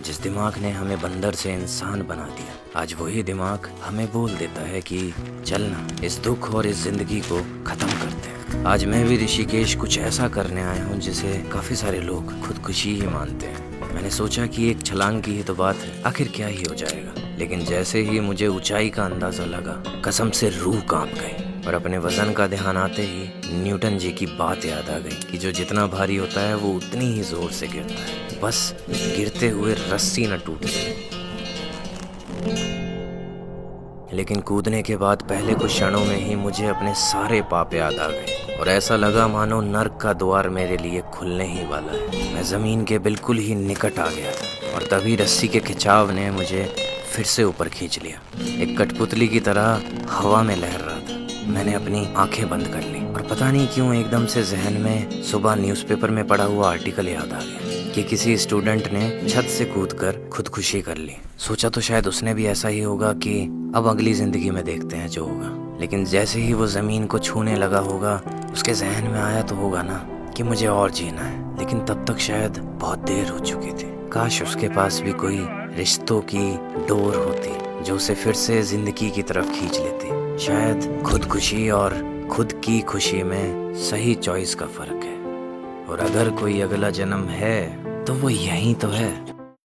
जिस दिमाग ने हमें बंदर से इंसान बना दिया, आज वही दिमाग हमें बोल देता है कि चलना इस दुख और इस जिंदगी को खत्म करते हैं। आज मैं भी ऋषिकेश कुछ ऐसा करने आया हूँ जिसे काफी सारे लोग खुदकुशी ही मानते हैं। मैंने सोचा कि एक छलांग की ही तो बात है, आखिर क्या ही हो जाएगा। लेकिन जैसे ही मुझे ऊंचाई का अंदाजा लगा, कसम से रूह कांप गई। और अपने वजन का ध्यान आते ही न्यूटन जी की बात याद आ गई कि जो जितना भारी होता है वो उतनी ही जोर से गिरता है, बस गिरते हुए रस्सी न टूटे। लेकिन कूदने के बाद पहले कुछ क्षणों में ही मुझे अपने सारे पाप याद आ गए और ऐसा लगा मानो नर्क का द्वार मेरे लिए खुलने ही वाला है। मैं जमीन के बिल्कुल ही निकट आ गया था और तभी रस्सी के खिंचाव ने मुझे फिर से ऊपर खींच लिया। एक कठपुतली की तरह हवा में लहर रहा था। मैंने अपनी आंखें बंद कर ली और पता नहीं क्यों एकदम से जहन में सुबह न्यूज़पेपर में पढ़ा हुआ आर्टिकल याद आ गया कि किसी स्टूडेंट ने छत से कूदकर खुदकुशी कर ली। सोचा तो शायद उसने भी ऐसा ही होगा कि अब अगली जिंदगी में देखते हैं जो होगा। लेकिन जैसे ही वो जमीन को छूने लगा होगा, उसके जहन में आया तो होगा ना कि मुझे और जीना है। लेकिन तब तक शायद बहुत देर हो चुकी थी। काश उसके पास भी कोई रिश्तों की डोर होती जो उसे फिर से जिंदगी की तरफ खींच लेती। शायद खुदकुशी और खुद की खुशी में सही चॉइस का फर्क है। और अगर कोई अगला जन्म है तो वो यही तो है।